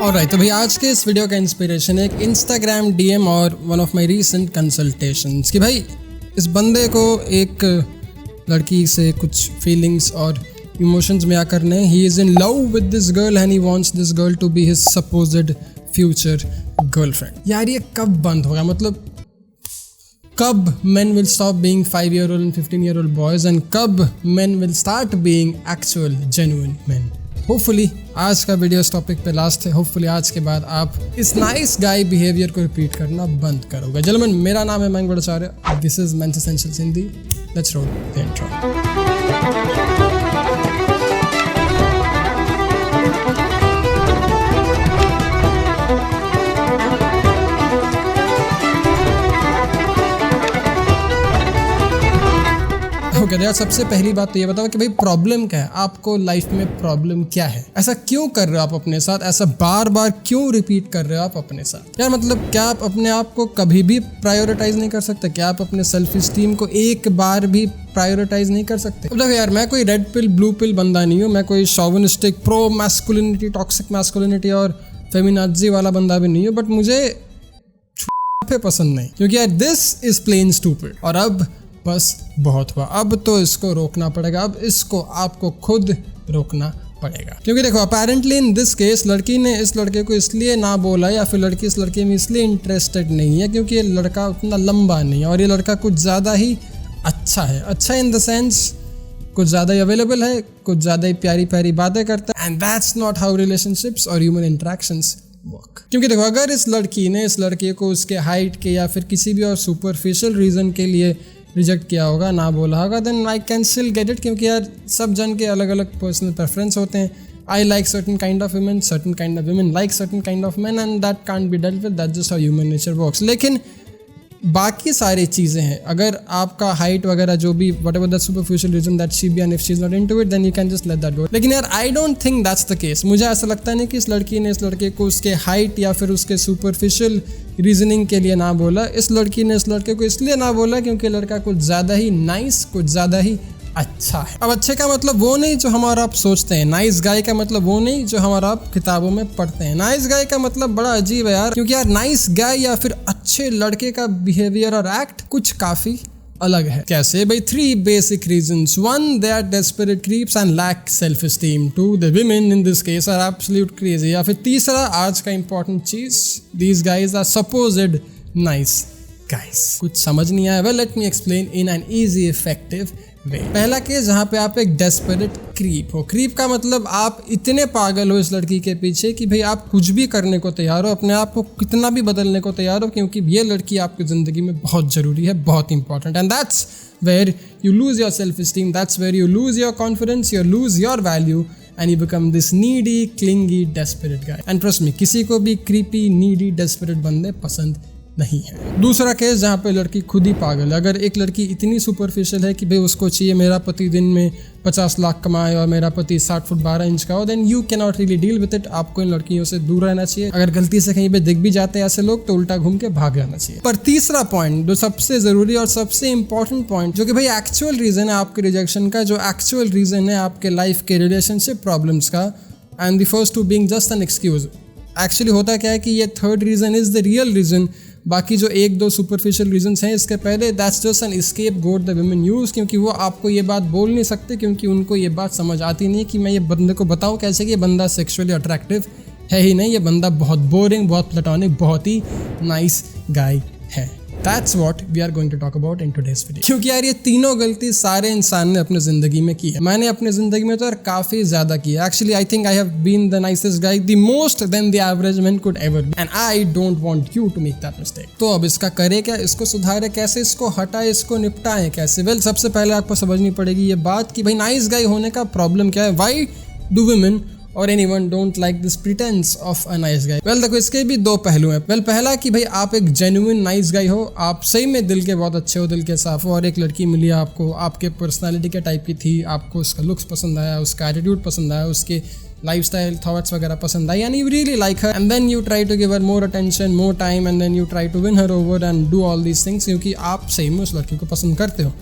Alright, तो भाई आज के इस वीडियो का इंस्पिरेशन है एक इंस्टाग्राम डीएम और one of my recent consultations कि भाई इस बंदे को एक लड़की से कुछ फीलिंग्स और इमोशंस में आकर ने he is in love with this girl and he wants this girl to be his supposed future girlfriend. यार ये कब बंद होगा? मतलब कब men will stop being 5-year-old and 15-year-old boys and कब men will start being actual genuine men? Hopefully आज का वीडियो इस टॉपिक पे लास्ट है। होपफुली आज के बाद आप इस नाइस गाय बिहेवियर को रिपीट करना बंद करोगे। जलमन, मेरा नाम है Mayank Bhattacharya, this is men's essentials Hindi. Let's roll the intro. यार सबसे पहली बात तो ये बताओ कि भाई प्रॉब्लम क्या है? आपको लाइफ में प्रॉब्लम क्या है? ऐसा क्यों कर रहे हो आप अपने साथ? ऐसा बार बार क्यों रिपीट कर रहे हो आप अपने साथ? यार मतलब क्या आप अपने आप को कभी भी प्रायोरिटाइज नहीं कर सकते? क्या आप अपने सेल्फ स्टीम को एक बार भी प्रायोरिटाइज नहीं कर सकते? मतलब यार मैं कोई रेड पिल ब्लू पिल बंदा नहीं हूँ, मैं कोई शोविनिस्टिक प्रो मैस्कुलिनिटी टॉक्सिक मैस्कुलिनिटी और फेमिनाजी वाला बंदा भी नहीं हूँ, बट मुझे पसंद नहीं, क्योंकि यार दिस इज प्लेन स्टूपिड। और अब बस बहुत हुआ, अब तो इसको रोकना पड़ेगा, अब इसको आपको खुद रोकना पड़ेगा। क्योंकि देखो अपेरेंटली इन दिस केस लड़की ने इस लड़के को इसलिए ना बोला या फिर लड़की इस लड़के में इसलिए इंटरेस्टेड नहीं है क्योंकि ये लड़का उतना लंबा नहीं है और ये लड़का कुछ ज़्यादा ही अच्छा है। अच्छा इन द सेंस कुछ ज़्यादा ही अवेलेबल है, कुछ ज़्यादा ही प्यारी प्यारी बातें करता है। And that's not how relationships और ह्यूमन इंटरेक्शंस वर्क। क्योंकि देखो अगर इस लड़की ने इस लड़के को उसके हाइट के या फिर किसी भी और सुपरफिशियल रीज़न के लिए रिजेक्ट किया होगा, ना बोला होगा, then I can still get it, क्योंकि यार सब जन के अलग अलग पर्सनल प्रेफरेंस होते हैं। I like certain kind of women, certain kind of women like certain kind of man and that can't be dealt with, that's just how human nature works. लेकिन बाकी सारी चीज़ें हैं, अगर आपका हाइट वगैरह जो भी whatever the superficial reason that she be and if she is not into it then you can just let that go. लेकिन यार I don't think that's the case. मुझे ऐसा लगता नहीं कि इस लड़की ने इस लड़के को उसके हाइट या फिर उसके सुपरफिशियल रीजनिंग के लिए ना बोला। इस लड़की ने इस लड़के को इसलिए ना बोला क्योंकि लड़का कुछ ज़्यादा ही नाइस, कुछ ज़्यादा ही अच्छा है। अब अच्छे का मतलब वो नहीं जो हमारा आप सोचते हैं, नाइस गाय का मतलब वो नहीं जो हमारा आप किताबों में पढ़ते हैं। नाइस गाय का मतलब बड़ा अजीब है यार, क्योंकि यार नाइस गाय या फिर अच्छे लड़के का बिहेवियर और एक्ट कुछ काफ़ी अलग है। कैसे भाई? 3 basic reasons. 1, they are desperate creeps and lack self esteem. 2, the women in this case are absolute crazy. या फिर तीसरा आज का इंपॉर्टेंट चीज, these guys are supposed nice guys. कुछ समझ नहीं आया? well let me explain in an easy effective way. पहला केस जहाँ पे आप एक डेस्परेट क्रीप हो। क्रीप का मतलब आप इतने पागल हो इस लड़की के पीछे कि भाई आप कुछ भी करने को तैयार हो, अपने आप को कितना भी बदलने को तैयार हो, क्योंकि ये लड़की आपकी ज़िंदगी में बहुत ज़रूरी है, बहुत important. And that's where you lose your self esteem, that's where you lose your confidence, you lose your value and you become this needy clingy desperate guy. And trust me, किसी को भी क्रीपी नीडी डेस्परेट बंदे पसंद नहीं है। दूसरा case जहाँ पे लड़की खुद ही पागल है। अगर एक लड़की इतनी सुपरफिशियल है कि भाई उसको चाहिए मेरा पति दिन में 50 लाख कमाए और मेरा पति 60 फुट 12 इंच का हो, then you can not really deal with it. आपको इन लड़कियों से दूर रहना चाहिए। अगर गलती से कहीं पे दिख भी जाते हैं ऐसे लोग तो उल्टा घूम के भाग जाना चाहिए। पर तीसरा पॉइंट जो सबसे जरूरी और सबसे इंपॉर्टेंट पॉइंट, जो कि भाई एक्चुअल रीजन है आपके रिजेक्शन का, जो एक्चुअल रीजन है आपके लाइफ के रिलेशनशिप प्रॉब्लम्स का, and the first two being just an excuse. Actually होता क्या है कि ये third reason is the real reason. बाकी जो 1-2 सुपरफिशियल रीजंस हैं इसके पहले, that's just an escape goat the women use, क्योंकि वो आपको ये बात बोल नहीं सकते, क्योंकि उनको ये बात समझ आती नहीं कि मैं ये बंदे को बताऊं कैसे कि ये बंदा सेक्सुअली अट्रैक्टिव है ही नहीं, ये बंदा बहुत बोरिंग, बहुत प्लेटोनिक, बहुत ही नाइस गाय है। That's what we are going to talk about in today's video. क्योंकि यार ये तीनों गलती सारे इंसान ने अपने जिंदगी में की है। मैंने अपने जिंदगी में तो यार काफी ज्यादा की है। Actually, I think I have been the nicest guy, the most than the average man could ever be, and I don't want you to make that mistake. तो अब इसका करे क्या? इसको सुधारे कैसे? इसको हटाए, इसको निपटाए कैसे? वेल सबसे पहले आपको समझनी पड़ेगी ये बात कि भाई नाइस गाय होने का प्रॉब्लम क्या है। Why do women और anyone don't like this pretense of a nice guy? well देखो इसके भी 2 पहलू हैं। well पहला कि भाई आप एक genuine nice guy हो, आप सही में दिल के बहुत अच्छे हो, दिल के साफ हो, और एक लड़की मिली आपको, आपके पर्सनालिटी के टाइप की थी, आपको उसका लुक्स पसंद आया, उसका एटीट्यूड पसंद आया, उसके लाइफस्टाइल थॉट्स वगैरह पसंद आई, and you really like her, and then you try to give her more attention, more time, and then you try to win her over and do all these things, क्योंकि आप सही में उस लड़की को पसंद करते हो।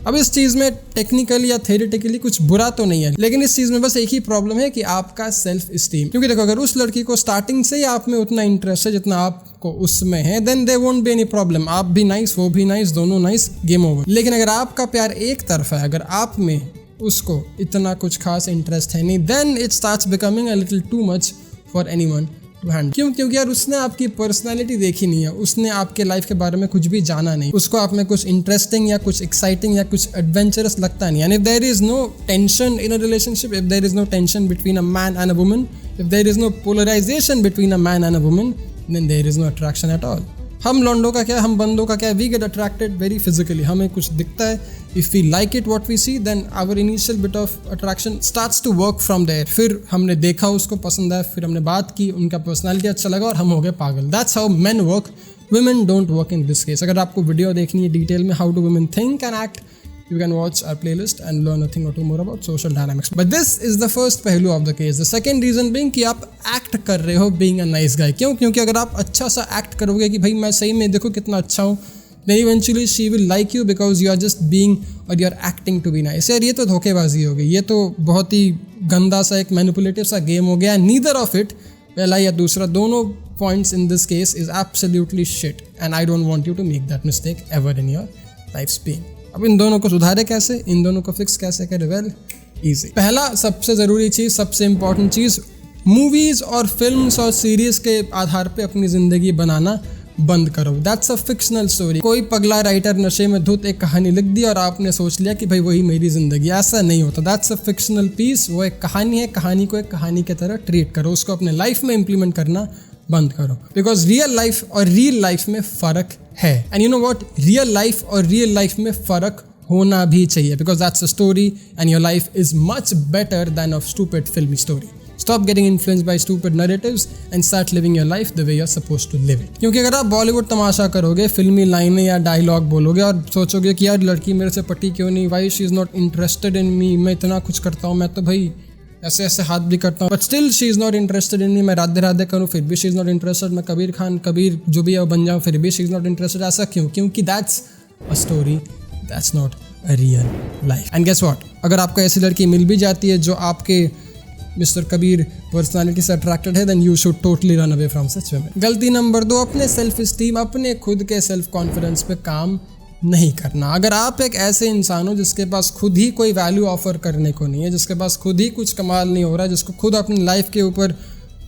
अब इस चीज़ में टेक्निकली या थेरेटिकली कुछ बुरा तो नहीं है, लेकिन इस चीज़ में बस एक ही प्रॉब्लम है कि आपका सेल्फ स्टीम। क्योंकि देखो, अगर उस लड़की को स्टार्टिंग से ही आप में उतना इंटरेस्ट है जितना आपको उसमें है, then there won't be any problem. आप भी नाइस, वो भी नाइस, दोनों नाइस, गेम ओवर। लेकिन अगर आपका प्यार एक तरफा है, अगर आप में उसको इतना कुछ खास इंटरेस्ट है नहीं, then it starts becoming a little too much for anyone to handle. क्यों? क्योंकि यार उसने आपकी पर्सनालिटी देखी नहीं है, उसने आपके लाइफ के बारे में कुछ भी जाना नहीं, उसको आप में कुछ इंटरेस्टिंग या कुछ एक्साइटिंग या कुछ एडवेंचरस लगता नहीं। And if there is no tension in a relationship, if there is no tension between a man and a woman, if there is no polarisation between a man and a woman, then there is no attraction at all. हम लौंडों का क्या है, हम बंदों का क्या है, we get attracted very physically. हमें कुछ दिखता है, if we like it what we see, then our initial bit of attraction starts to work from there. फिर हमने देखा, उसको पसंद आया, फिर हमने बात की, उनका पर्सनालिटी अच्छा लगा और हम हो गए पागल। That's how main work, women don't work in this case. अगर आपको वीडियो देखनी है डिटेल में, how do women think and act, you can watch our playlist and learn a thing or two more about social dynamics. But this is the first पहलू of the case. The second reason being कि आप act कर रहे हो being a nice guy. क्यों? क्योंकि अगर आप अच्छा सा act करोगे कि भाई मैं सही में देखो कितना अच्छा हूँ, then eventually she will like you because you are just being or you are acting to be nice. यार ये तो धोखेबाजी हो गई, ये तो बहुत ही गंदा सा एक मैनिपुलेटिव सा गेम हो गया। Neither of it, पहला या दूसरा, दोनों points in this case is absolutely shit and I don't want you to make that mistake ever in your life's being. अब इन दोनों को सुधारे कैसे, इन दोनों को फिक्स कैसे करें? Well, easy. पहला सबसे ज़रूरी चीज़, सबसे इम्पॉर्टेंट चीज़, मूवीज़ और फिल्म्स और सीरीज़ के आधार पे अपनी ज़िंदगी बनाना बंद करो। That's a fictional story. कोई पगला राइटर नशे में धुत एक कहानी लिख दी और आपने सोच लिया कि भाई वही मेरी ज़िंदगी। ऐसा नहीं होता। That's a fictional piece. वो एक कहानी है, कहानी को एक कहानी की तरह ट्रीट करो, उसको अपने लाइफ में इम्प्लीमेंट करना बंद करो। बिकॉज रियल लाइफ और रियल लाइफ में फ़र्क है। And you know what, real life और रियल लाइफ में फ़र्क होना भी चाहिए, because that's a story and your life is much better than a stupid फिल्मी story. Stop getting influenced by stupid narratives and start living your life the way you're supposed to live it. क्योंकि अगर आप बॉलीवुड तमाशा करोगे, फिल्मी लाइनें या dialogue बोलोगे और सोचोगे कि यार लड़की मेरे से पटी क्यों नहीं, why she is not interested in me, मैं इतना कुछ करता हूँ, मैं तो भाई ऐसे ऐसे हाथ भी करता हूँ, but still she is not interested in me, मैं राधे राधे करूँ फिर भी शी इज़ नॉट इंटरेस्टेड, मैं कबीर खान कबीर जो भी है वो बन जाऊँ फिर भी शी इज़ नॉट इंटरेस्टेड। ऐसा क्यों? क्योंकि that's a story, that's not a real life. And guess what, अगर आपको ऐसी लड़की मिल भी जाती है जो आपके मिस्टर कबीर पर्सनालिटी से अट्रैक्टेड है, then you should totally run away from such women. गलती नंबर 2, अपने सेल्फ स्टीम, अपने खुद के सेल्फ कॉन्फिडेंस पे काम नहीं करना। अगर आप एक ऐसे इंसान हो जिसके पास खुद ही कोई वैल्यू ऑफर करने को नहीं है, जिसके पास खुद ही कुछ कमाल नहीं हो रहा है, जिसको खुद अपनी लाइफ के ऊपर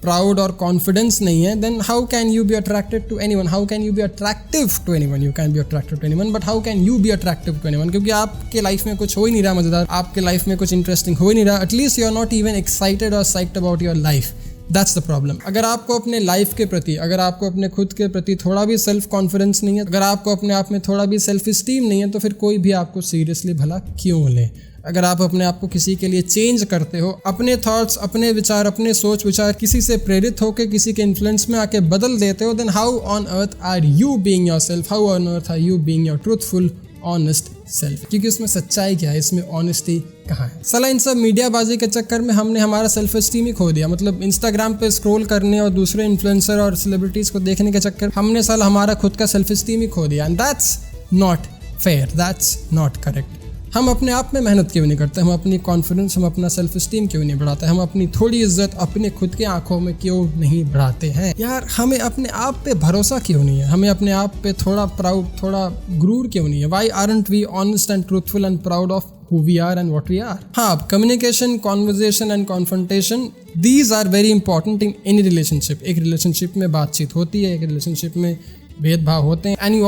प्राउड और कॉन्फिडेंस नहीं है, then how can you be attracted to anyone? How can you be attractive to anyone? You can be attractive to anyone, but how can you be attractive to anyone? क्योंकि आपके life में कुछ हो ही नहीं रहा मजेदार, आपके लाइफ में कुछ इंटरेस्टिंग हो ही नहीं रहा, at least you are not even excited और psyched about your life. That's the problem. अगर आपको अपने लाइफ के प्रति, अगर आपको अपने खुद के प्रति थोड़ा भी सेल्फ कॉन्फिडेंस नहीं है, अगर आपको अपने आप में थोड़ा भी सेल्फ स्टीम नहीं है, तो फिर कोई भी आपको सीरियसली भला क्यों ले? अगर आप अपने आप को किसी के लिए चेंज करते हो, अपने थॉट्स, अपने विचार, अपने सोच विचार किसी से प्रेरित होकर किसी के इन्फ्लुएंस में आके बदल देते हो, then how on earth are you being yourself? How on earth are you being your truthful honest self? क्योंकि उसमें सच्चाई क्या है, इसमें ऑनेस्टी कहाँ है? साला इन सब मीडियाबाजी के चक्कर में हमने हमारा सेल्फ एस्टीम ही खो दिया। मतलब इंस्टाग्राम पे स्क्रॉल करने और दूसरे इन्फ्लुएंसर और सेलिब्रिटीज को देखने के चक्कर हमने साला हमारा खुद का सेल्फ एस्टीम ही खो दिया। And that's not fair, that's not correct. हम अपने आप में मेहनत क्यों नहीं करते? हम अपनी कॉन्फिडेंस, हम अपना सेल्फ एस्टीम क्यों नहीं बढ़ाते? हम अपनी थोड़ी इज्जत अपने खुद के आंखों में क्यों नहीं बढ़ाते हैं? यार हमें अपने आप पे भरोसा क्यों नहीं है? हमें अपने आप पे थोड़ा प्राउड, थोड़ा गुरूर क्यों नहीं है? Why aren't we honest and truthful and proud of who we are and what we are? हाँ, communication, conversation and confrontation, these are very important in any relationship. एक relationship में बातचीत होती है, एक relationship में भेदभाव होते हैं, and you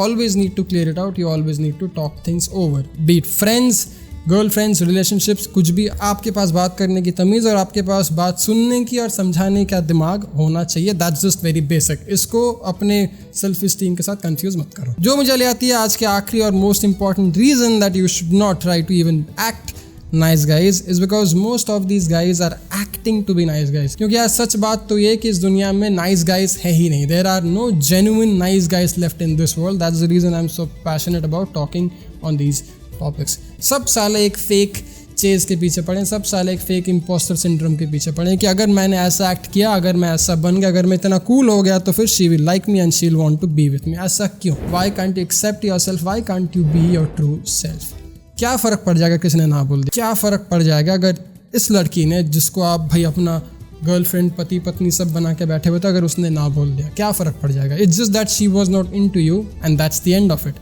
always need to clear it out. You always need to talk things over. Be it friends, girlfriends, relationships, कुछ भी, आपके पास बात करने की तमीज़ और आपके पास बात सुनने की और समझाने का दिमाग होना चाहिए। That's just very basic. इसको अपने सेल्फ स्टीम के साथ कंफ्यूज मत करो। जो मुझे ले आती है आज के आखिरी और most important reason that you should not try to even act nice guys is because most of these guys are acting to be nice guys. क्योंकि यार सच बात तो ये कि इस दुनिया में नाइस गाइज है ही नहीं। There are no genuine nice guys left in this world. That's the reason I am so passionate about talking on these topics. सब साले एक फेक चेज के पीछे पड़े, सब साले एक फेक इम्पोस्टर सिंड्रोम के पीछे पड़े कि अगर मैंने ऐसा एक्ट किया, अगर मैं ऐसा बन गया, अगर मैं इतना कूल हो गया तो फिर she will like me and she will want to be with me. ऐसा क्यों? Why can't you accept yourself? Why can't you be your true self? क्या फ़र्क पड़ जाएगा किसने ना बोल दिया? क्या फ़र्क पड़ जाएगा अगर इस लड़की ने, जिसको आप भाई अपना गर्लफ्रेंड, पति पत्नी सब बना के बैठे हुए थे, अगर उसने ना बोल दिया, क्या फ़र्क पड़ जाएगा? It's just that she was not into you and that's the end of it.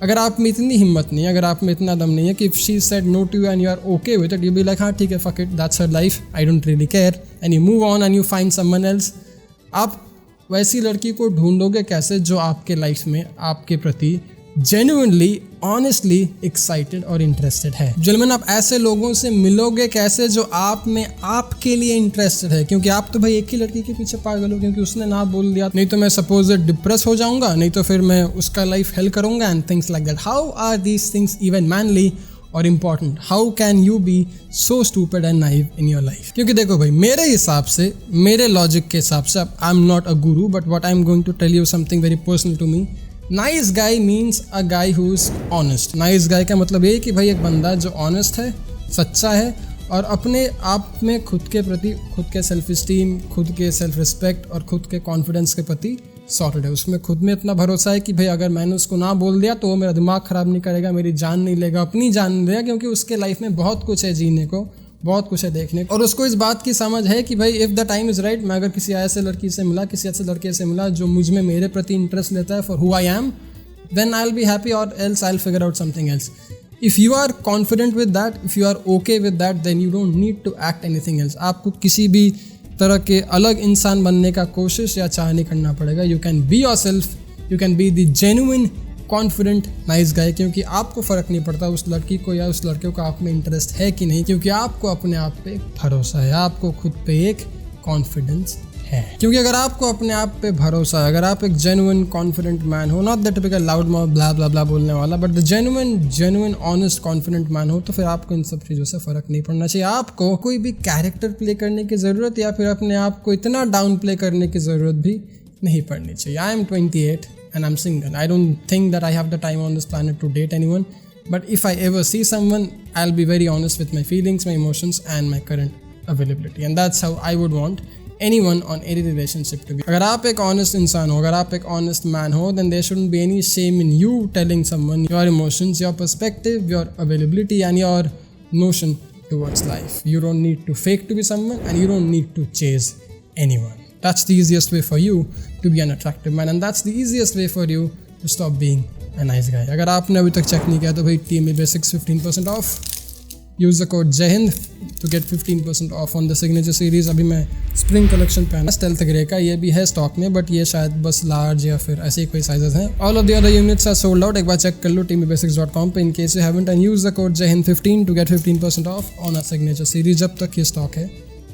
अगर आप में इतनी हिम्मत नहीं है, अगर आप में इतना दम नहीं है कि if she said no to you and you are okay with it, you be like हाँ ठीक है, fuck it, that's her life, I don't really care, and you move on and you find someone else. आप वैसी लड़की को ढूंढोगे कैसे जो आपके लाइफ में आपके प्रति जेन्युइनली, ऑनेस्टली एक्साइटेड और इंटरेस्टेड है? जेन्युइन आप ऐसे लोगों से मिलोगे कैसे जो आप में आपके लिए इंटरेस्टेड है? क्योंकि आप तो भाई एक ही लड़की के पीछे पागल हो, क्योंकि उसने ना बोल दिया, नहीं तो मैं सपोज डिप्रेस हो जाऊंगा, नहीं तो फिर मैं उसका लाइफ हेल करूंगा and things like that. How are these things even manly और important? How can you be so stupid and naive in your life? क्योंकि देखो भाई, मेरे हिसाब से, मेरे लॉजिक के हिसाब से, I am not a guru but what I am going to tell you something very personal to me. Nice guy means a guy who is honest. Nice guy का मतलब ये कि भाई एक बंदा जो ऑनेस्ट है, सच्चा है और अपने आप में खुद के प्रति, खुद के सेल्फ स्टीम, खुद के सेल्फ रिस्पेक्ट और खुद के कॉन्फिडेंस के प्रति सॉर्टेड है। उसमें खुद में इतना भरोसा है कि भाई अगर मैंने उसको ना बोल दिया तो वो मेरा दिमाग ख़राब नहीं करेगा, मेरी जान नहीं लेगा, अपनी जान नहीं लेगा, क्योंकि उसके लाइफ में बहुत कुछ है जीने को, बहुत कुछ है देखने को। और उसको इस बात की समझ है कि भाई if the time is right, मैं अगर किसी ऐसे लड़की से मिला, किसी ऐसे लड़के से मिला जो मुझ में, मेरे प्रति इंटरेस्ट लेता है for who I am, then I'll be happy, or else I'll figure out something else. If you are confident with that, if you are okay with that, then you don't need to act anything else. आपको किसी भी तरह के अलग इंसान बनने का कोशिश या चाह नहीं करना पड़ेगा। You can be yourself, you can be the genuine, confident, nice guy, क्योंकि आपको फ़र्क नहीं पड़ता उस लड़की को या उस लड़के को आप में इंटरेस्ट है कि नहीं, क्योंकि आपको अपने आप पे भरोसा है, आपको खुद पे एक कॉन्फिडेंस है। क्योंकि अगर आपको अपने आप पे भरोसा है, अगर आप एक जेन्युइन कॉन्फिडेंट मैन हो, not the typical loud mouth bla bla bla बोलने वाला, but the genuine honest confident man हो, तो फिर आपको इन सब चीज़ों से फ़र्क नहीं पड़ना चाहिए। आपको कोई भी कैरेक्टर प्ले करने की ज़रूरत या फिर अपने आप को इतना डाउन प्ले करने की ज़रूरत भी नहीं पड़नी चाहिए। I am 28 and I'm single. I don't think that I have the time on this planet to date anyone, but if I ever see someone, I'll be very honest with my feelings, my emotions and my current availability, and that's how I would want anyone on any relationship to be. अगर आप एक honest इंसान हो, अगर आप एक honest man हो, then there shouldn't be any shame in you telling someone your emotions, your perspective, your availability and your notion towards life. You don't need to fake to be someone and you don't need to chase anyone. That's the easiest way for you to be an attractive man, and that's the easiest way for you to stop being a nice guy. अगर आपने अभी तक check नहीं किया तो भाई TMA Basics 15% off. Use the code JAIHIND to get 15% off on the signature series. अभी मैं स्प्रिंग कलेक्शन पहना स्टेल्थ ग्रे का, ये भी है स्टॉक में, बट ये शायद बस लार्ज या फिर ऐसे ही कोई साइजेस हैं। All of the other units are sold out. एक बार चेक कर लो tmabasics.com पे in case you haven't, and use the code JAIHIND15 to get 15% off on our signature series. जब तक ये स्टॉक है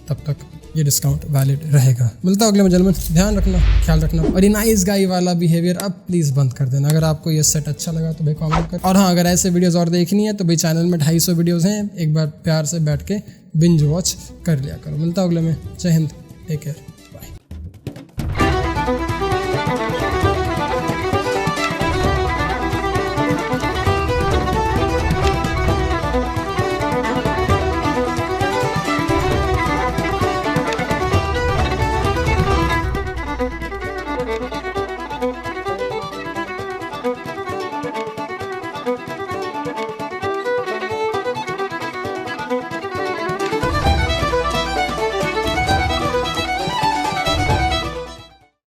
तब तक ये डिस्काउंट वैलिड रहेगा। मिलता है अगले में जेंटलमैन, ध्यान रखना, ख्याल रखना, और ये नाइस गाई वाला बिहेवियर अब प्लीज़ बंद कर देना। अगर आपको ये सेट अच्छा लगा तो भाई कमेंट कर, और हाँ अगर ऐसे वीडियोस और देखनी है तो भाई चैनल में 250 वीडियोस हैं, एक बार प्यार से बैठ के बिंज वॉच कर लिया करो। मिलता है अगले में, जय हिंद, टेक केयर।